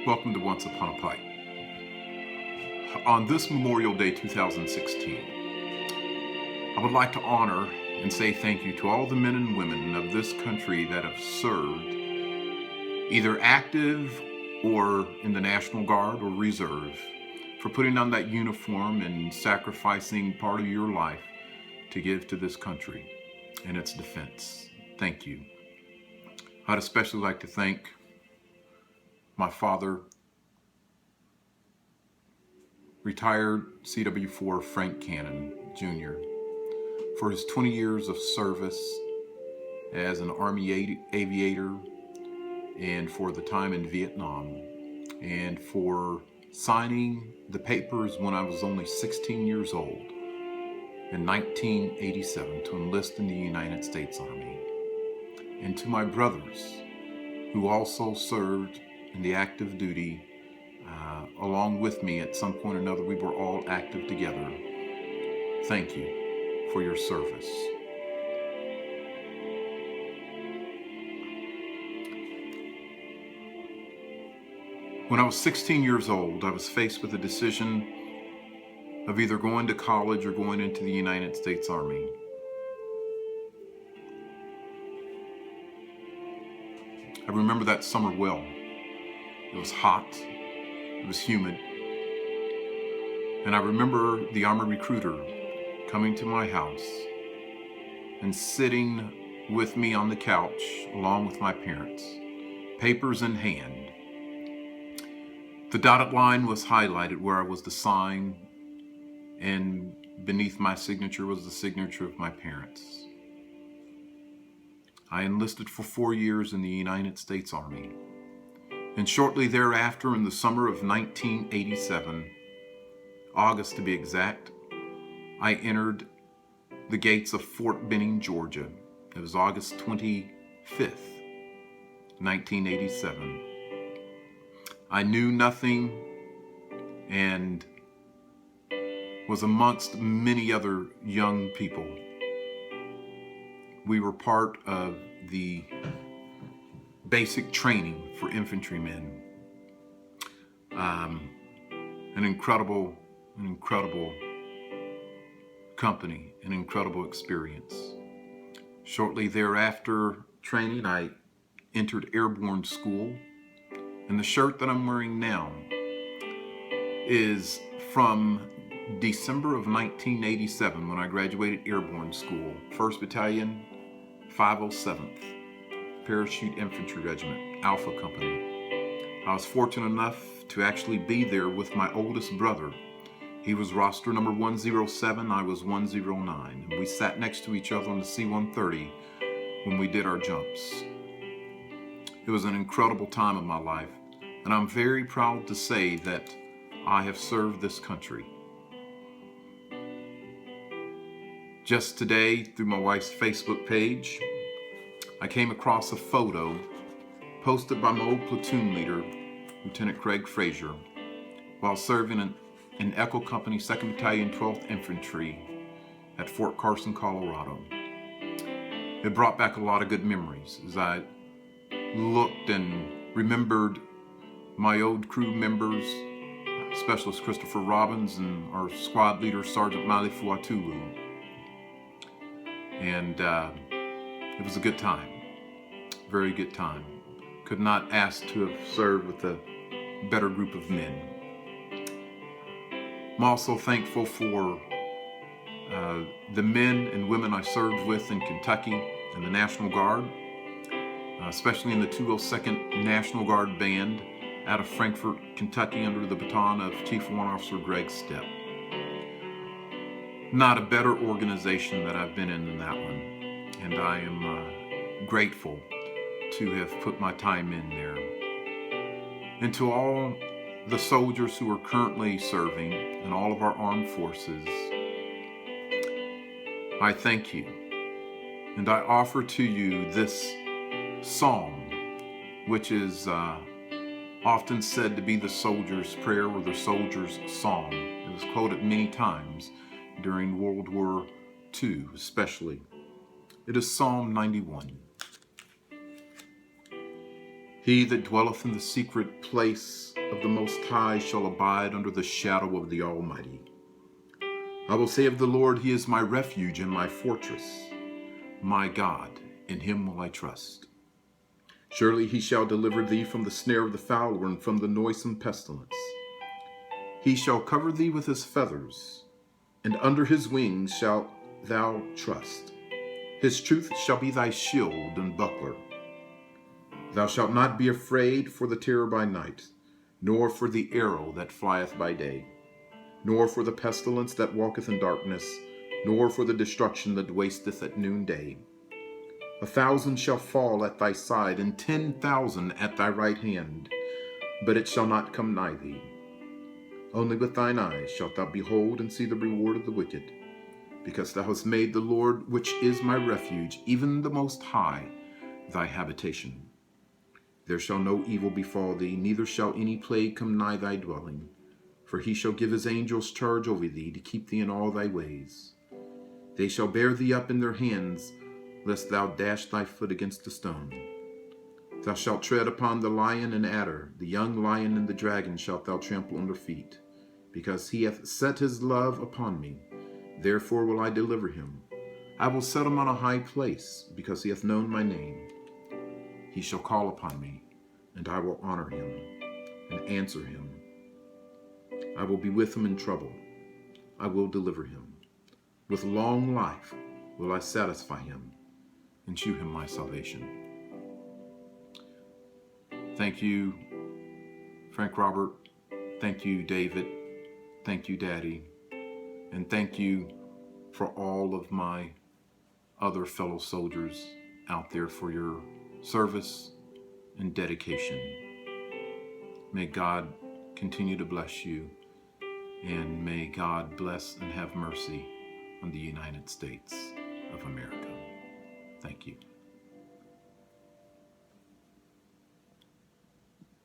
Welcome to Once Upon a Pipe. On this Memorial Day 2016, I would like to honor and say thank you to all the men and women of this country that have served, either active or in the National Guard or Reserve, for putting on that uniform and sacrificing part of your life to give to this country and its defense. Thank you. I'd especially like to thank my father, retired CW4 Frank R Jr., for his 20 years of service as an Army aviator, and for the time in Vietnam, and for signing the papers when I was only 16 years old in 1987 to enlist in the United States Army, and to my brothers who also served in the active duty along with me at some point or another. We were all active together. Thank you for your service. When I was 16 years old, I was faced with a decision of either going to college or going into the United States Army. I remember that summer well. It was hot, it was humid, and I remember the Army recruiter coming to my house and sitting with me on the couch along with my parents, papers in hand. The dotted line was highlighted where I was to sign, and beneath my signature was the signature of my parents. I enlisted for 4 years in the United States Army. And shortly thereafter, in the summer of 1987, August to be exact, I entered the gates of Fort Benning, Georgia. It was August 25th, 1987. I knew nothing and was amongst many other young people. We were part of the basic training for infantrymen. An incredible company, an incredible experience. Shortly thereafter training, I entered airborne school, and the shirt that I'm wearing now is from December of 1987 when I graduated airborne school, 1st Battalion, 507th. Parachute Infantry Regiment, Alpha Company. I was fortunate enough to actually be there with my oldest brother. He was roster number 107, I was 109, and we sat next to each other on the C-130 when we did our jumps. It was an incredible time of my life, and I'm very proud to say that I have served this country. Just today, through my wife's Facebook page, I came across a photo posted by my old platoon leader, Lieutenant Craig Frazier, while serving in Echo Company, 2nd Battalion, 12th Infantry at Fort Carson, Colorado. It brought back a lot of good memories as I looked and remembered my old crew members, Specialist Christopher Robbins and our squad leader, Sergeant Miley Fuatulu. And it was a good time, very good time. Could not ask to have served with a better group of men. I'm also thankful for the men and women I served with in Kentucky in the National Guard, especially in the 202nd National Guard Band out of Frankfort, Kentucky, under the baton of Chief Warrant Officer Greg Stepp. Not a better organization that I've been in than that one. And I am grateful to have put my time in there. And to all the soldiers who are currently serving in all of our armed forces, I thank you. And I offer to you this psalm, which is often said to be the soldier's prayer or the soldier's song. It was quoted many times during World War II, especially. It is Psalm 91. He that dwelleth in the secret place of the Most High shall abide under the shadow of the Almighty. I will say of the Lord, He is my refuge and my fortress. My God, in Him will I trust. Surely He shall deliver thee from the snare of the fowler and from the noisome pestilence. He shall cover thee with His feathers, and under His wings shalt thou trust. His truth shall be thy shield and buckler. Thou shalt not be afraid for the terror by night, nor for the arrow that flieth by day, nor for the pestilence that walketh in darkness, nor for the destruction that wasteth at noonday. 1,000 shall fall at thy side, and 10,000 at thy right hand, but it shall not come nigh thee. Only with thine eyes shalt thou behold and see the reward of the wicked, because thou hast made the Lord, which is my refuge, even the Most High, thy habitation. There shall no evil befall thee, neither shall any plague come nigh thy dwelling. For He shall give His angels charge over thee, to keep thee in all thy ways. They shall bear thee up in their hands, lest thou dash thy foot against a stone. Thou shalt tread upon the lion and adder, the young lion and the dragon shalt thou trample under feet. Because He hath set His love upon me, therefore will I deliver him. I will set him on a high place, because he hath known my name. He shall call upon me, and I will honor him, and answer him. I will be with him in trouble. I will deliver him. With long life will I satisfy him, and shew him my salvation. Thank you, Frank Robert. Thank you, David. Thank you, Daddy. And thank you for all of my other fellow soldiers out there for your service and dedication. May God continue to bless you, and may God bless and have mercy on the United States of America. Thank you.